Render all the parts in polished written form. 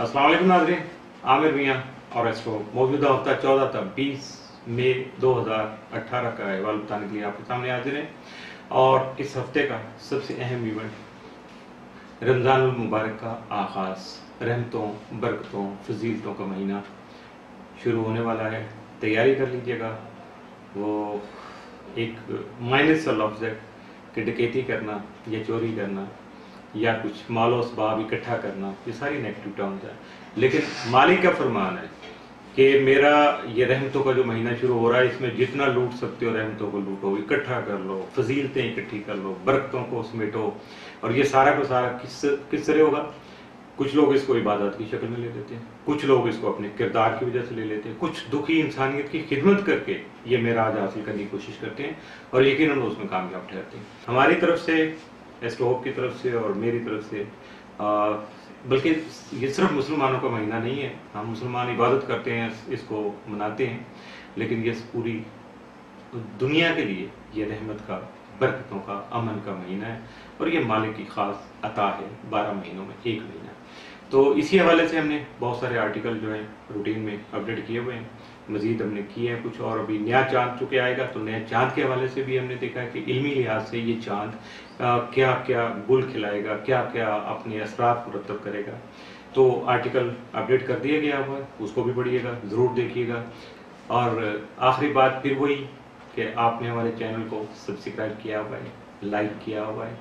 अस्सलाम वालेकुम नाज़रीन, आमिर मियाँ और एस्ट्रो मौजूदा हफ्ता 14 था 20 मई 2018 का अहवाल बताने के लिए आपके सामने हाजिर हैं। और इस हफ्ते का सबसे अहम इवेंट रमज़ानुल मुबारक का आगाज़, रहमतों, बरकतों, फजीलतों का महीना शुरू होने वाला है। तैयारी कर लीजिएगा। वो एक माइनस सा लफ्ज़ है कि डकैती करना या चोरी करना या कुछ मालो असबाब इकट्ठा करना, ये सारी नेगेटिव टर्म्स हैं। लेकिन मालिक का फरमान है कि मेरा ये रहमतों का जो महीना शुरू हो रहा है, इसमें जितना लूट सकते हो रहमतों को लूटो, इकट्ठा कर लो, फजीलतें इकट्ठी कर लो, बरकतों को समेटो। और ये सारा का सारा किस तरह होगा? कुछ लोग इसको इबादत की शक्ल में ले लेते हैं, कुछ लोग इसको अपने किरदार की वजह से ले लेते हैं, कुछ दुखी इंसानियत की खिदमत करके ये मेराज हासिल करने की कोशिश करते हैं और यकीनन उसमें कामयाब ठहरते हैं। हमारी तरफ से, एस्ट्रोहोप की तरफ से और मेरी तरफ से, बल्कि ये सिर्फ मुसलमानों का महीना नहीं है। हम मुसलमान इबादत करते हैं, इसको मनाते हैं, लेकिन ये पूरी दुनिया के लिए ये रहमत का, बरकतों का, अमन का महीना है और ये मालिक की खास अता है। 12 महीनों में एक महीना। तो इसी हवाले से हमने बहुत सारे आर्टिकल जो है रूटीन में अपडेट किए हुए हैं, मजीद हमने किए हैं कुछ, और अभी नया चांद चुके आएगा तो नए चांद के हवाले से भी हमने देखा है कि इल्मी लिहाज से ये चांद क्या क्या गुल खिलाएगा, क्या क्या अपने असरात मुरतब करेगा। तो आर्टिकल अपडेट कर दिया गया हुआ है, उसको भी पढ़िएगा, ज़रूर देखिएगा। और आखिरी बात फिर वही कि आपने हमारे चैनल को सब्सक्राइब किया हुआ है, लाइक किया हुआ है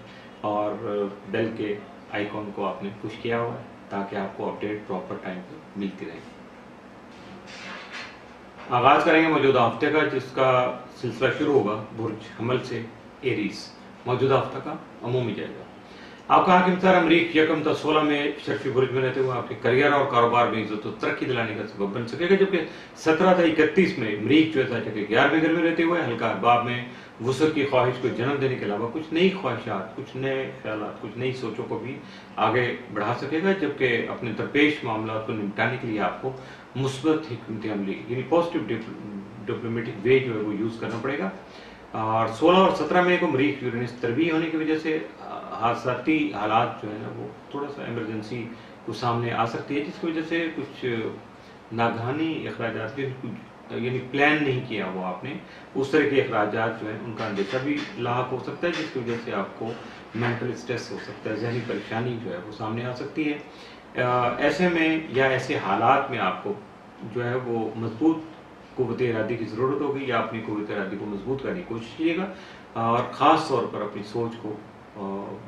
और बेल के आइकॉन को आपने पुश किया हुआ है ताकि आपको अपडेट प्रॉपर टाइम पर मिलती रहे। आगाज़ करेंगे मौजूदा हफ्ते का, जिसका सिलसिला शुरू होगा बुर्ज हमल से, एरीज। मौजूदा हफ्ता का अमूमी जायजा। आपका हाकिम सर अमरीक यकम था 16 में शर्फी बुर्ज में रहते हुए आपके करियर और कारोबार में इज्जत और तरक्की दिलाने का सबब बन सकेगा, जबकि 17 था 31 में मरीक जो है 11वें घर में रहते हुए हल्का अहबाब में वुसअत की ख्वाहिश को जन्म देने के अलावा कुछ नई ख्वाहिशात, कुछ नए ख्यालात, कुछ नई सोचों को भी आगे बढ़ा सकेगा, जबकि अपने दरपेश मामला को निपटाने के लिए आपको मुस्बत हिकमत अमली यानी पॉजिटिव डिप्लोमेटिक वे जो है वो यूज़ करना पड़ेगा। और 16 और 17 मई को मरीख यूरेनस तरबी होने की वजह से हादसाती हालात जो है ना वो थोड़ा सा इमरजेंसी को सामने आ सकती है, जिसकी वजह से कुछ नागहानी अखराजात यानी प्लान नहीं किया हुआ आपने, उस तरह के अखराजात जो है उनका अंदेशा भी लाक हो सकता है, जिसकी वजह से आपको मेंटल स्ट्रेस हो सकता है, जहनी परेशानी जो है वो सामने आ सकती है। ऐसे में या ऐसे हालात में आपको जो है वो मजबूत क़ुव्वत इरादी की ज़रूरत होगी, या अपनी क़ुव्वत इरादी को मजबूत करने की कोशिश कीजिएगा और ख़ास तौर पर अपनी सोच को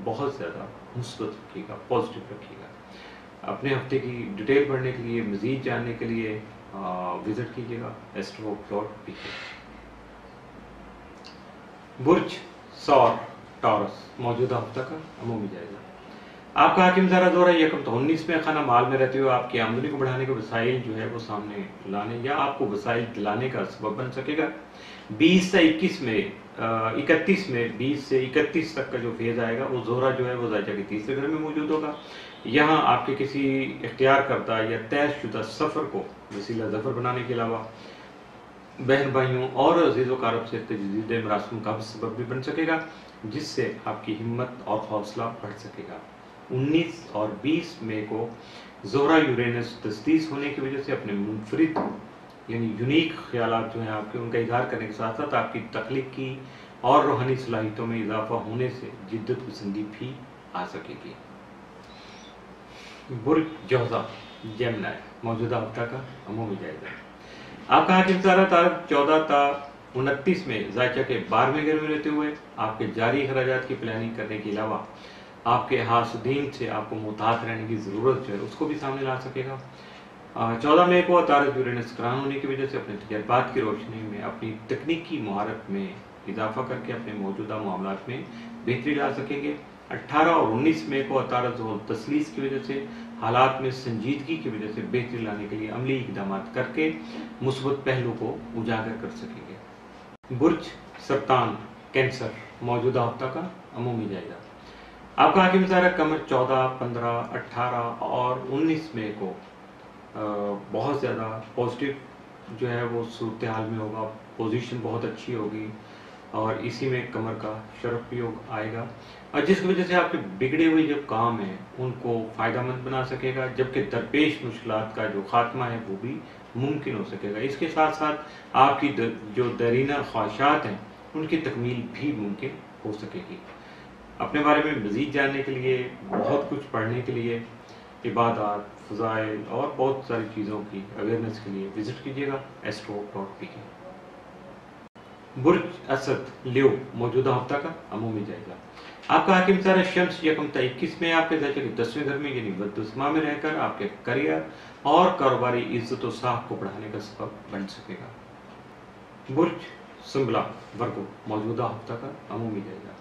बहुत ज़्यादा मुस्बत रखिएगा, पॉजिटिव रखिएगा। अपने हफ्ते की डिटेल पढ़ने के लिए, मज़ीद जानने के लिए विज़िट कीजिएगा astro.pk। बुर्ज सौर टॉरस, मौजूदा हफ्ता का अमूमी जायजा। आपका हाकिम ज़रा दौरा यकम तो 19 में खाना माल में रहते हुए आपकी आमदनी को बढ़ाने के वसाइल जो है वो सामने लाने या आपको वसाइल दिलाने का सबब बन सकेगा। 20 से 21 में 31 में 20 से 31 तक का जो फेज़ आएगा वो ज़ोहरा जो है वो ज़ायजा के तीसरे घर में मौजूद होगा। यहाँ आपके किसी इख्तियार करता या तयशुदा सफ़र को वसीला ज़फ़र बनाने के अलावा बहन भाइयों और अजीज़ वकारब से तजदीद मरासिम का सबब भी बन सकेगा, जिससे आपकी हिम्मत और हौसला बढ़ सकेगा। 19 और 20 मई को ज़ोहरा यूरेनस तस्दीस होने की वजह से अपने मुनफरिद यानी यूनिक ख्यालात जो हैं आपके, उनका इज़हार करने के साथ साथ आपकी तख्लीकी और रूहानी सलाहियतों में इजाफा होने से जिद्दत पसंदी भी आ सकेगी। बुर्ज जौज़ा जेमिनी, मौजूदा हफ्ता का अमूमी जायजा। आपका हाकिम सारा तारीख 14 ता 29 में ज़ायचा के 12वें घर में रहते हुए आपके जारी अखराजात की प्लानिंग करने के अलावा आपके हासुदीन से आपको मुताहत रहने की ज़रूरत जो है उसको भी सामने ला सकेगा। 14 मई को अतारत यूरेनस करान होने की वजह से अपने तजर्बात की रोशनी में अपनी तकनीकी महारत में इजाफा करके अपने मौजूदा मामलात में बेहतरी ला सकेंगे। 18 और 19 मई को अतारत ज़ोल तसलीस की वजह से हालात में संजीदगी की वजह से बेहतरी लाने के लिए अमली इक़दाम करके मुस्बत पहलू को उजागर कर सकेंगे। बुर्ज सरतान कैंसर, मौजूदा हफ्ता का अमूमी जायजा। आपका हाकिम ज़ारा कमर 14, 15, 18 और 19 मई को बहुत ज़्यादा पॉजिटिव जो है वो सूरत हाल में होगा, पोजीशन बहुत अच्छी होगी, और इसी में कमर का शरफ योग आएगा, और जिसकी वजह से आपके बिगड़े हुए जो काम हैं उनको फ़ायदेमंद बना सकेगा, जबकि दरपेश मुश्किलात का जो खात्मा है वो भी मुमकिन हो सकेगा। इसके साथ साथ आपकी जो दरीना ख्वाहिशात हैं उनकी तकमील भी मुमकिन हो सकेगी। अपने बारे में मज़ीद जानने के लिए, बहुत कुछ पढ़ने के लिए, इबादत, फ़ज़ाइल और बहुत सारी चीज़ों की अवेयरनेस के लिए विज़िट कीजिएगा astro.pk। बुर्ज असद लियो मौजूदा हफ्ता का अमूमी जायजा। आपका हाकिम सारा शम्स यकम ता 21 में आपके दर्जे के 10वें घर में यानी वद्दुस्मा में रहकर आपके करियर और कारोबारी इज्जत और साख को बढ़ाने का सबब बन सकेगा। बुर्ज सुंबला वर्गो मौजूदा हफ्ता का अमूमी जायजा।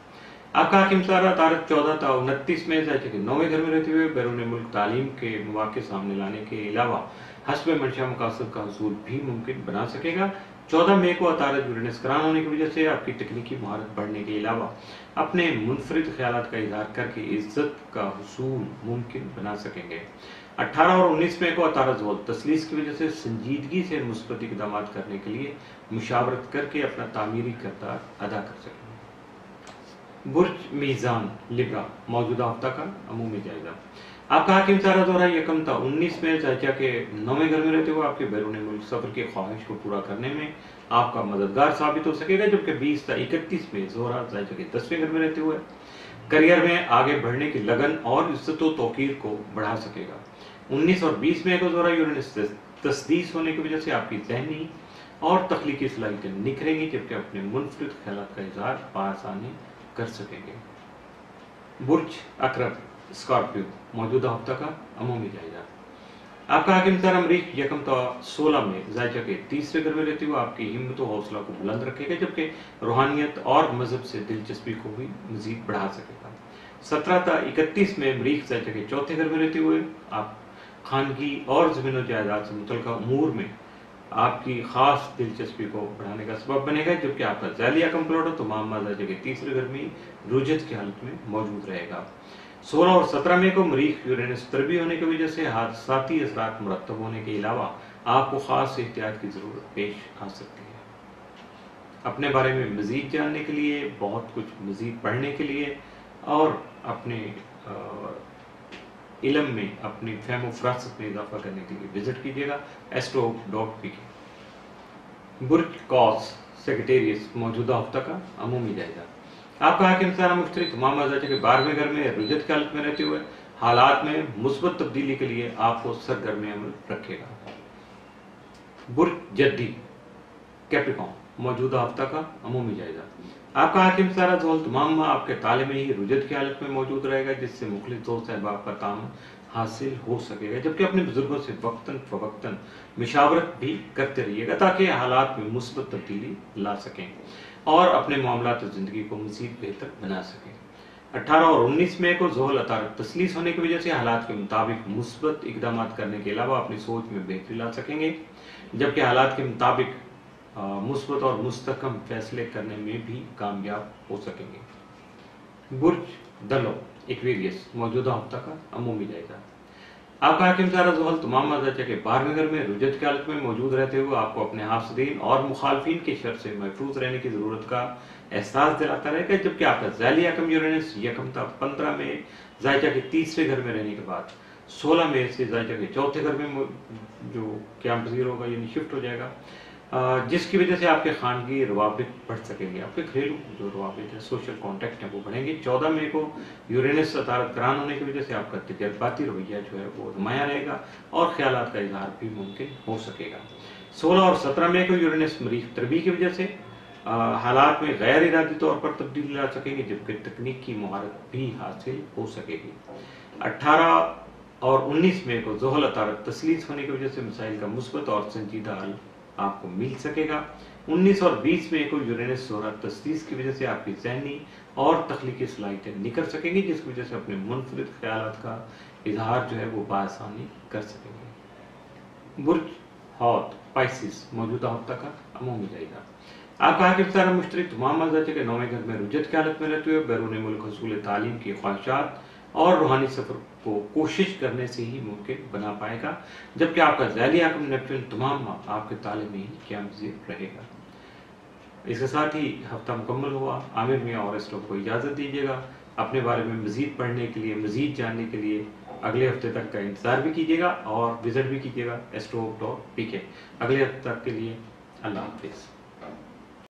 आपका हाकिम सारा तारक 14 ता 29 में दर्जे के 9वें घर में रहते हुए बैरून मुल्क तालीम के मौके सामने लाने के अलावा हस्ब मंशा मकासद का हसूल भी मुमकिन बना सकेगा। 14 मई को अतारत यूरेनस करान होने की वजह से आपकी तकनीकी महारत बढ़ने के अलावा अपने मुनफरिद ख्यालात का इजहार करके इज्जत का हुसूल मुमकिन बना सकेंगे। 18 और 19 मई को अतारत ज़ोल तसलीस की वजह से संजीदगी से मुस्बत इक़दाम करने के लिए मुशावरत करके अपना तामीरी किरदार अदा कर सकेंगे। बुर्ज मीज़ान लिब्रा मौजूदा हफ्ता का अमूमी जायजा। आपका हाकिम सारा दौरा यकम था 19 में चाचा के 9वें घर में रहते हुए आपके बैरून मुल्क सफर की ख्वाहिश को पूरा करने में आपका मददगार साबित हो सकेगा, जबकि 20 था 31 में जोहरा चाचा के 10वें घर में रहते हुए करियर में आगे बढ़ने की लगन और इज्जत व तौकीर को बढ़ा सकेगा। 19 और 20 में को जोहरा यूरेनस तस्दीस होने की वजह से आपकी ज़हनी और तख्लीकी सलाहियतें निखरेंगी, जबकि अपने मुनफरिद ख्यालात का इजहार बआसानी कर सकेंगे। बुर्ज अकरब स्कॉर्पियो मौजूदा हफ्ता का अमूमी जायजा। आपका हाकिम सारा मरीख यकम तो 16 में जायजा के 3रे घर में रहते हुए आपकी हिम्मत और हौसला को बुलंद रखेगा, जबकि रूहानियत और मजहब से दिलचस्पी को भी मजीद बढ़ा सकेगा। 17 ता 31 में मरीख जायजा के 4थे घर में रहते हुए आप खानगी और ज़मीन जायदाद से मुतल्लिका उमूर में आपकी खास दिलचस्पी को बढ़ाने का सबब बनेगा, जबकि आपका ज़ालिया कंप्लोटर तो मामा जायजा के 3रे घर में रुजत की हालत में मौजूद रहेगा। 16 और 17 मई को मरीख यूरेनस तरबी होने की वजह से हादसाती असरात मुरतब होने के अलावा आपको खास एहतियात की ज़रूरत पेश आ सकती है। अपने बारे में मज़ीद जानने के लिए, बहुत कुछ मज़ीद पढ़ने के लिए और अपने इल्म में अपनी फहम फरासत में इजाफा करने के लिए विजिट कीजिएगा astro.pk। बुर्ज कॉस सेक्रेटेरियस मौजूदा हफ्ता का अमूमी जायजा। आपका हाकिम सारा मुश्तरी तमाम जायजा के 12वें घर में रुजत की हालत में रहते हुए हालात में मुस्बत तब्दीली के लिए आपको सरगर्म अमल रखेगा। बुर्ज जद्दी कैप्रिकॉर्न मौजूदा हफ्ता का अमूमी जायजा। आपका हाकिम सारा ज़ोल तमाम आपके ताले में ही रुजत की हालत में मौजूद रहेगा, जिससे मुखलिस दोस्त अहबाब का ताम हासिल हो सकेगा, जबकि अपने बुजुर्गों से वक्तन फवक्तन मशावरत भी करते रहिएगा ताकि हालात में मुस्बत तब्दीली ला सकें और अपने मामलात और ज़िंदगी को मज़ीद बेहतर बना सकें। 18 और 19 मई को ज़ोहल अतारत तसलीस होने की वजह से हालात के मुताबिक मुस्बत इक़दाम करने के अलावा अपनी सोच में बेहतरी ला सकेंगे, जबकि हालात के मुताबिक मुस्बत और मुस्तहकम फैसले करने में भी कामयाब हो सकेंगे। बुर्ज दलो एक्वेरियस मौजूदा हफ्ता का अमूमी जायजा। आपका हाकिम सारा ज़ोहल तमाम जायजा के 12वें घर में रुजत की हालत में मौजूद रहते हुए आपको अपने हासदीन और मुखालफिन के शर से महफूज रहने की ज़रूरत का एहसास दिलाता रहेगा, जबकि आपका ज़ालिया कम यूरेनस यकम था 15 में जायजा के 3रे घर में रहने के बाद 16 मई से जायजा के 4थे घर में जो क़याम पज़ीर होगा यानी शिफ्ट हो जाएगा, जिसकी वजह से आपके खानगी रवाबित बढ़ सकेंगे। आपके घरेलू जो रवाबित है, सोशल कॉन्टैक्ट है, वो बढ़ेंगे। 14 मई को यूरेनस अतारत करान होने की वजह से आपका तजर्बाती रवैया जो है वो नुमाया रहेगा और ख्यालात का इजहार भी मुमकिन हो सकेगा। 16 और 17 मई को यूरेनस मरीख तरबी की वजह से हालात में गैर इरादी तौर पर तब्दीली ला सकेंगे, जबकि तकनीक की महारत भी हासिल हो सकेगी। 18 और 19 मई को ज़ोहल अतारत तसलीस होने की वजह से मसाइल का मुस्बत और संजीदा हल आपको मिल सकेगा। 19 और 20 मई को यूरेनस ज़ोहरा तस्दीस की वजह से आपकी ज़हनी और तख्लीकी सलाहियतें निखर सकेंगी, जिसकी वजह से अपने मुनफरिद ख्यालात का इजहार जो है वो बआसानी कर सकेंगे। बुर्ज हौत पाइसिस मौजूदा हफ्ता का अमूमी जायजा। आपका हाकिम सारा मुश्तरी तमाम जायजा के 9वें घर में रुजत की हालत में रहते हुए बैरून मुल्क हसूल तालीम की ख्वाहिशात और रूहानी सफ़र को कोशिश करने से ही मुमकिन बना पाएगा, जबकि आपका ज़ालिया नेपच्यून तमाम आपके ताले में ही क़याम पज़ीर रहेगा। اس کے ساتھ ہی ہفتہ مکمل ہوا. عامر میاں اور ایسٹروپ کو اجازت دیجیے گا. اپنے بارے میں مزید پڑھنے کے لیے، مزید جاننے کے لیے اگلے ہفتے تک کا انتظار بھی کیجیے گا اور وزٹ بھی کیجیے گا astro.pk. اگلے ہفتے تک کے لیے اللہ حافظ.